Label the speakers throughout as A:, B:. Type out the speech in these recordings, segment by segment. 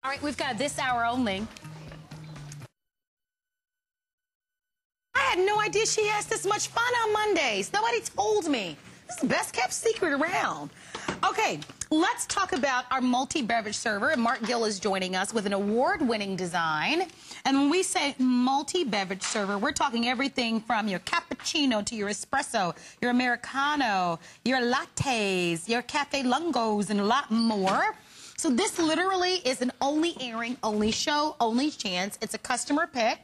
A: All right, we've got this hour only.
B: I had no idea she has this much fun on Mondays. Nobody told me. This is the best kept secret around. Okay, let's talk about our multi-beverage server. And Mark Gill is joining us with an award-winning design. And when we say multi-beverage server, we're talking everything from your cappuccino to your espresso, your Americano, your lattes, your cafe lungos, and a lot more. So this literally is an only airing, only show, only chance. It's a customer pick.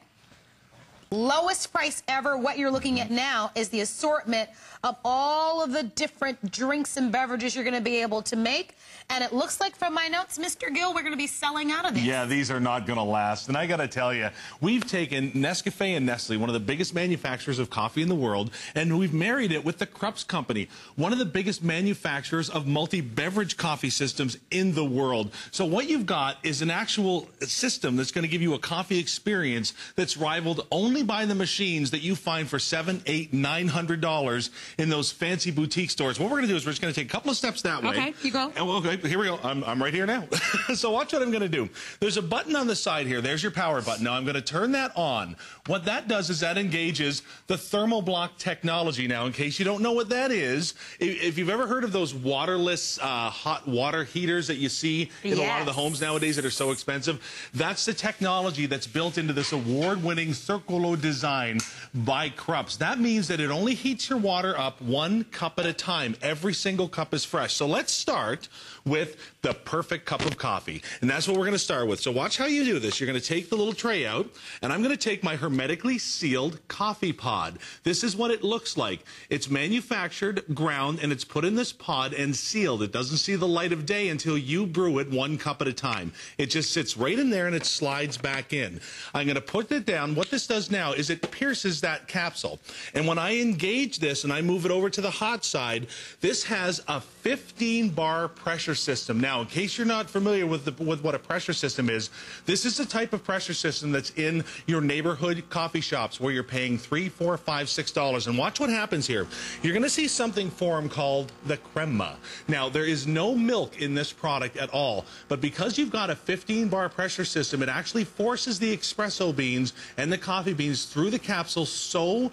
B: Lowest price ever. What you're looking at now is the assortment of all of the different drinks and beverages you're going to be able to make. And it looks like from my notes, Mr. Gill, we're going to be selling out of this.
C: Yeah, these are not going to last. And I got to tell you, we've taken Nescafe and Nestle, one of the biggest manufacturers of coffee in the world, and we've married it with the Krups Company, one of the biggest manufacturers of multi-beverage coffee systems in the world. So what you've got is an actual system that's going to give you a coffee experience that's rivaled only by the machines that you find for $700, $800, $900 in those fancy boutique stores. What we're going to do is we're just going to take a couple of steps that way.
A: Okay, you go.
C: And okay, here we go. I'm right here now. So watch what I'm going to do. There's a button on the side here. There's your power button. Now I'm going to turn that on. What that does is that engages the thermal block technology. Now, in case you don't know what that is, if you've ever heard of those waterless hot water heaters that you see in a lot of the homes nowadays that are so expensive, that's the technology that's built into this award-winning Circolo design by Krups. That means that it only heats your water up 1 cup at a time. Every single cup is fresh. So let's start with the perfect cup of coffee. And that's what we're going to start with. So watch how you do this. You're going to take the little tray out, and I'm going to take my hermetically sealed coffee pod. This is what it looks like. It's manufactured, ground, and it's put in this pod and sealed. It doesn't see the light of day until you brew it 1 cup at a time. It just sits right in there and it slides back in. I'm going to put it down. What this does now is it pierces that capsule. And when I engage this and I move it over to the hot side, this has a 15-bar pressure system. Now, in case you're not familiar with what a pressure system is, this is the type of pressure system that's in your neighborhood coffee shops where you're paying $3, $4, $5, $6. And watch what happens here. You're going to see something form called the crema. Now, there is no milk in this product at all, but because you've got a 15-bar pressure system, it actually forces the espresso beans and the coffee beans through the capsule so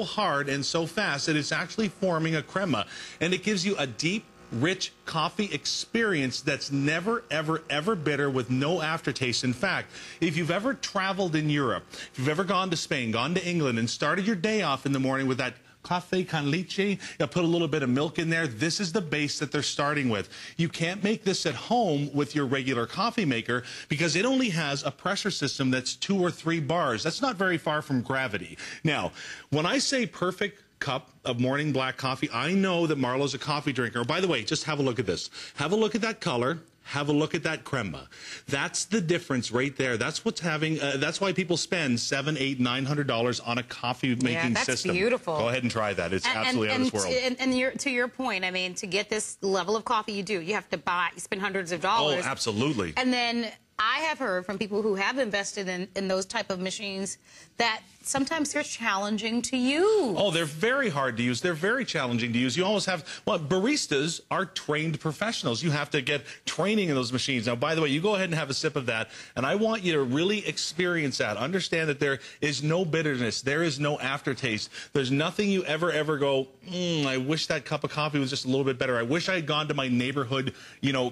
C: hard and so fast that it's actually forming a crema. And it gives you a deep, rich coffee experience that's never, ever bitter with no aftertaste. In fact, if you've ever traveled in Europe, if you've ever gone to Spain, gone to England, and started your day off in the morning with that cafe con leche, you put a little bit of milk in there, this is the base that they're starting with. You can't make this at home with your regular coffee maker because it only has a pressure system that's 2 or 3 bars. That's not very far from gravity. Now, when I say perfect cup of morning black coffee, I know that Marlo's a coffee drinker. By the way, just have a look at this. Have a look at that color. Have a look at that crema. That's the difference right there. That's what's having. That's why people spend $700, $800, $900 on a coffee making system.
A: That's beautiful.
C: Go ahead and try that. It's absolutely out of this world.
A: And to your point, I mean, to get this level of coffee, you have to spend hundreds of dollars.
C: Oh, absolutely.
A: And then I have heard from people who have invested in those type of machines that sometimes they're challenging to use.
C: Oh, they're very hard to use. They're very challenging to use. You almost have, well, baristas are trained professionals. You have to get training in those machines. Now, by the way, you go ahead and have a sip of that, and I want you to really experience that. Understand that there is no bitterness. There is no aftertaste. There's nothing you ever go, I wish that cup of coffee was just a little bit better. I wish I had gone to my neighborhood,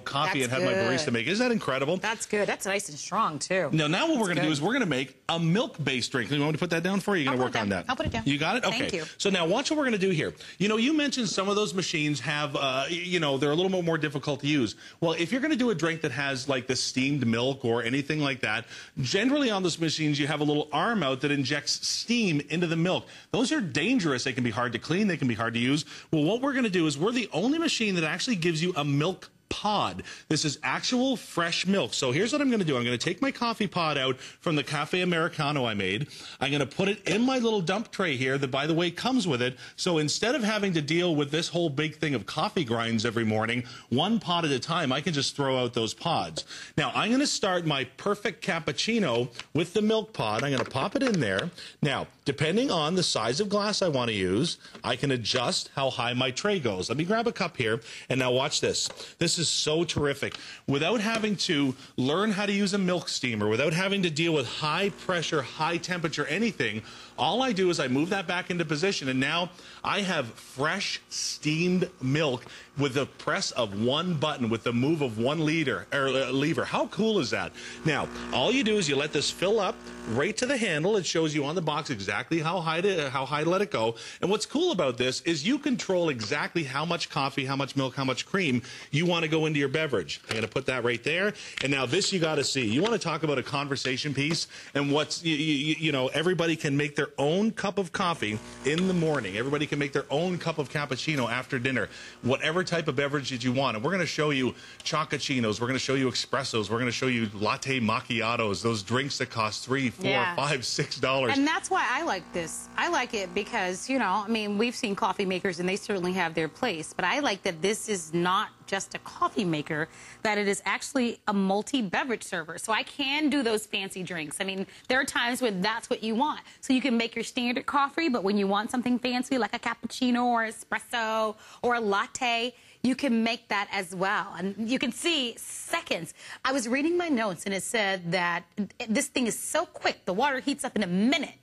C: coffee and had my barista make it. Isn't that incredible?
A: That's good. That's nice and strong, too.
C: Now what we're going to do is we're going to make a milk-based drink. You want me to put that down for you? You're going to work on that.
A: I'll put it down.
C: You got it? Okay.
A: Thank you.
C: So now watch what we're going to do here. You mentioned some of those machines have, they're a little bit more difficult to use. Well, if you're going to do a drink that has like the steamed milk or anything like that, generally on those machines you have a little arm out that injects steam into the milk. Those are dangerous. They can be hard to clean. They can be hard to use. Well, what we're going to do is we're the only machine that actually gives you a milk pod. This is actual fresh milk. So here's what I'm going to do. I'm going to take my coffee pod out from the Cafe Americano I made. I'm going to put it in my little dump tray here that, by the way, comes with it. So instead of having to deal with this whole big thing of coffee grinds every morning, one pod at a time, I can just throw out those pods. Now, I'm going to start my perfect cappuccino with the milk pod. I'm going to pop it in there. Now, depending on the size of glass I want to use, I can adjust how high my tray goes. Let me grab a cup here, and now watch this. This this is so terrific. Without having to learn how to use a milk steamer, without having to deal with high pressure, high temperature, anything, all I do is I move that back into position, and now I have fresh steamed milk with the press of one button, with the move of one lever. How cool is that? Now, all you do is you let this fill up right to the handle. It shows you on the box exactly how high to let it go. And what's cool about this is you control exactly how much coffee, how much milk, how much cream you want to go into your beverage. I'm going to put that right there. And now this you got to see. You want to talk about a conversation piece, and what's, you know, everybody can make their own cup of coffee in the morning. Everybody can make their own cup of cappuccino after dinner, whatever type of beverage that you want. And we're going to show you chocachinos. We're going to show you espressos. We're going to show you latte macchiatos, those drinks that cost $3, $4, $5, $6.
A: And that's why I like this. I like it because, you know, I mean, we've seen coffee makers and they certainly have their place, but I like that this is not just a coffee maker, that it is actually a multi-beverage server. So I can do those fancy drinks. I mean, there are times when that's what you want. So you can make your standard coffee, but when you want something fancy like a cappuccino or espresso or a latte, you can make that as well. And you can see seconds. I was reading my notes and it said that this thing is so quick, the water heats up in a minute.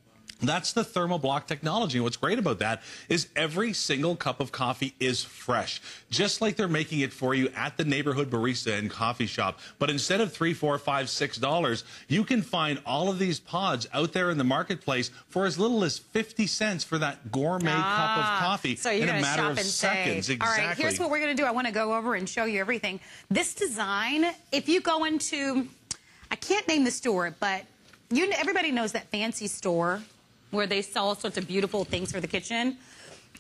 C: That's the thermal block technology. And what's great about that is every single cup of coffee is fresh, just like they're making it for you at the neighborhood barista and coffee shop. But instead of $3, $4, $5, $6, you can find all of these pods out there in the marketplace for as little as 50 cents for that gourmet cup of coffee
A: so you're
C: in a matter
A: shop
C: of
A: and
C: seconds.
A: save.
C: Exactly.
A: All right, here's what we're going to do. I want to go over and show you everything. This design, if you go into, I can't name the store, but everybody knows that fancy store where they sell all sorts of beautiful things for the kitchen.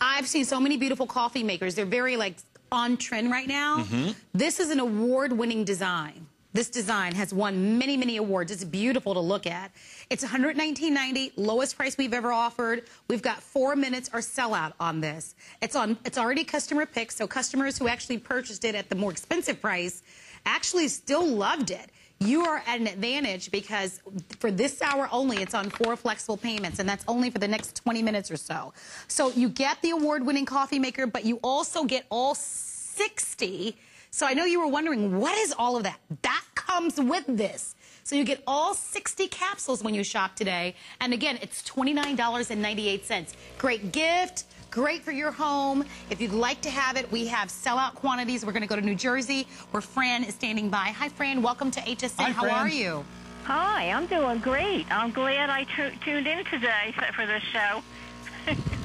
A: I've seen so many beautiful coffee makers. They're very, like, on trend right now. This is an award-winning design. This design has won many, many awards. It's beautiful to look at. It's $119.90, lowest price we've ever offered. We've got 4 minutes or sellout on this. It's already customer picked, so customers who actually purchased it at the more expensive price actually still loved it. You are at an advantage because for this hour only, it's on 4 flexible payments, and that's only for the next 20 minutes or so. So you get the award-winning coffee maker, but you also get all 60. So I know you were wondering, what is all of that? That comes with this. So you get all 60 capsules when you shop today. And again, it's $29.98. Great gift. Great for your home. If you'd like to have it, we have sellout quantities. We're going to go to New Jersey, where Fran is standing by. Hi, Fran. Welcome to HSN.
C: Hi,
A: How
C: Fran.
A: are you?
D: Hi, I'm doing great. I'm glad I tuned in today for this show.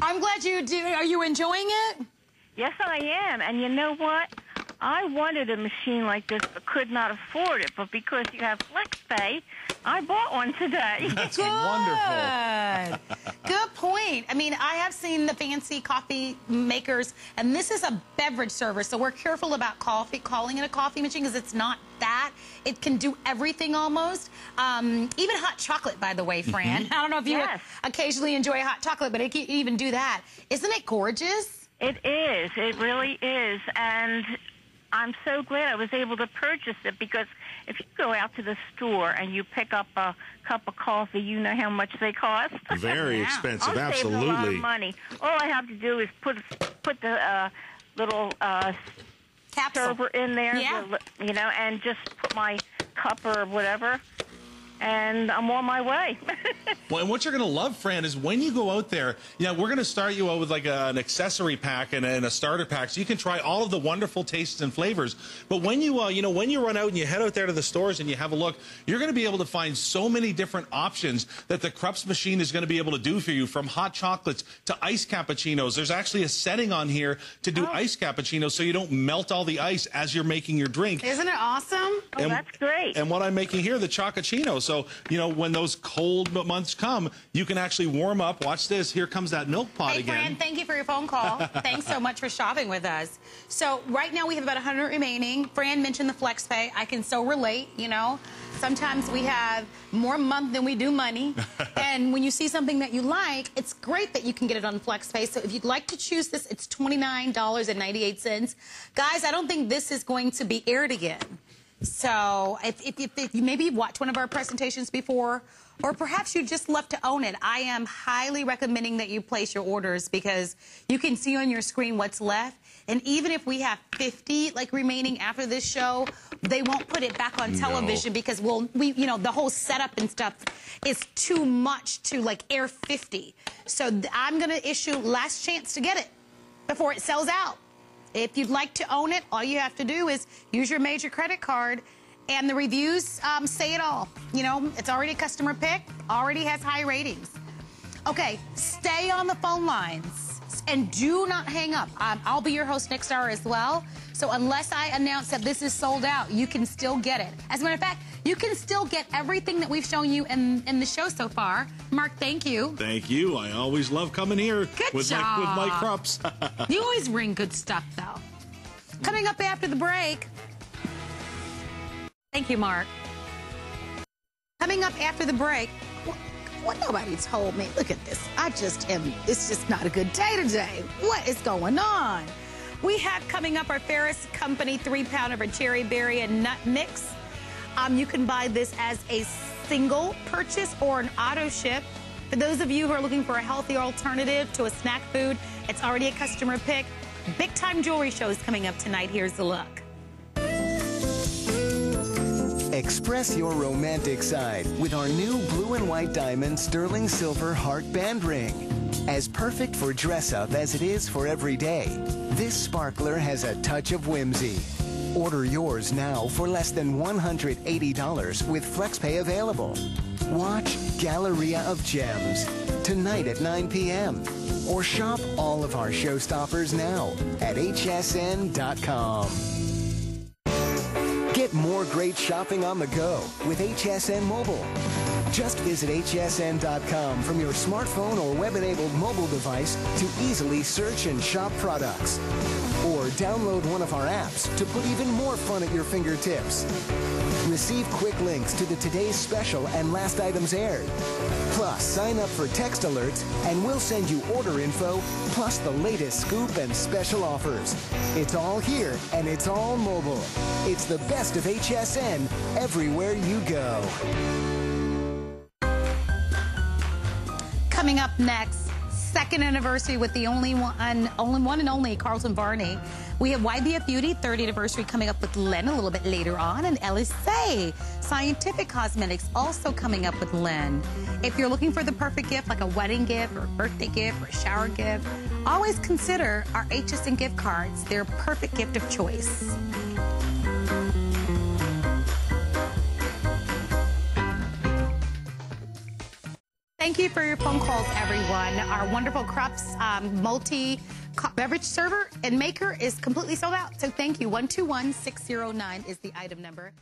A: I'm glad you do. Are you enjoying it?
D: Yes, I am. And you know what? I wanted a machine like this but could not afford it. But because you have FlexPay, I bought one today.
C: That's
A: Good.
C: wonderful.
A: Good point. I mean, I have seen the fancy coffee makers, and this is a beverage server, so we're careful about calling it a coffee machine because it's not that. It can do everything almost. Even hot chocolate, by the way, Fran. I don't know if you occasionally enjoy hot chocolate, but it can even do that. Isn't it gorgeous?
D: It is. It really is. And I'm so glad I was able to purchase it because if you go out to the store and you pick up a cup of coffee, you know how much they cost.
C: Very expensive,
D: I'm
C: absolutely.
D: saving a lot of money. All I have to do is put the little
A: Capsule.
D: server in there,
A: Yeah.
D: you know, and just put my cup or whatever, and I'm on my way.
C: Well, and what you're going to love, Fran, is when you go out there, we're going to start you out with like an accessory pack and a starter pack so you can try all of the wonderful tastes and flavors. But when you, when you run out and you head out there to the stores and you have a look, you're going to be able to find so many different options that the Krups machine is going to be able to do for you, from hot chocolates to iced cappuccinos. There's actually a setting on here to do iced cappuccinos so you don't melt all the ice as you're making your drink.
A: Isn't it awesome?
D: Oh, that's great.
C: And what I'm making here, the chocachinos. So, when those cold months come, you can actually warm up. Watch this. Here comes that milk pot
A: Hey,
C: again.
A: Fran, thank you for your phone call. Thanks so much for shopping with us. So right now we have about 100 remaining. Fran mentioned the FlexPay. I can so relate, Sometimes we have more month than we do money. And when you see something that you like, it's great that you can get it on FlexPay. So if you'd like to choose this, it's $29.98. Guys, I don't think this is going to be aired again. So if you maybe watched one of our presentations before, or perhaps you just love to own it, I am highly recommending that you place your orders because you can see on your screen what's left. And even if we have 50 remaining after this show, they won't put it back on television because the whole setup and stuff is too much to air 50. So I'm going to issue last chance to get it before it sells out. If you'd like to own it, all you have to do is use your major credit card, and the reviews say it all. It's already a customer pick, already has high ratings. Okay, stay on the phone lines and do not hang up. I'll be your host next hour as well. So unless I announce that this is sold out, you can still get it. As a matter of fact, you can still get everything that we've shown you in the show so far. Mark, thank you.
C: Thank you. I always love coming here with my Krups.
A: You always bring good stuff, though. Coming up after the break. Thank you, Mark. Coming up after the break. What nobody told me. Look at this. It's just not a good day today. What is going on? We have coming up our Ferris Company 3-pound of our cherry berry and nut mix. You can buy this as a single purchase or an auto ship. For those of you who are looking for a healthy alternative to a snack food, it's already a customer pick. Big time jewelry show is coming up tonight. Here's the look.
E: Express your romantic side with our new blue and white diamond sterling silver heart band ring. As perfect for dress-up as it is for every day, this sparkler has a touch of whimsy. Order yours now for less than $180 with FlexPay available. Watch Galleria of Gems tonight at 9 p.m. or shop all of our showstoppers now at hsn.com. Get more great shopping on the go with HSN Mobile. Just visit hsn.com from your smartphone or web-enabled mobile device to easily search and shop products. Or download one of our apps to put even more fun at your fingertips. Receive quick links to the today's special and last items aired. Plus, sign up for text alerts and we'll send you order info plus the latest scoop and special offers. It's all here and it's all mobile. It's the best of HSN everywhere you go.
A: Coming up next, second anniversary with the only one and only Carlton Barney. We have YBF Beauty, 3rd anniversary coming up with Len a little bit later on, and LSA Scientific Cosmetics also coming up with Len. If you're looking for the perfect gift, like a wedding gift or a birthday gift or a shower gift, always consider our HSN gift cards. They're a perfect gift of choice. Thank you for your phone calls, everyone. Our wonderful Krups multi-beverage server and maker is completely sold out. So thank you. 121609 is the item number.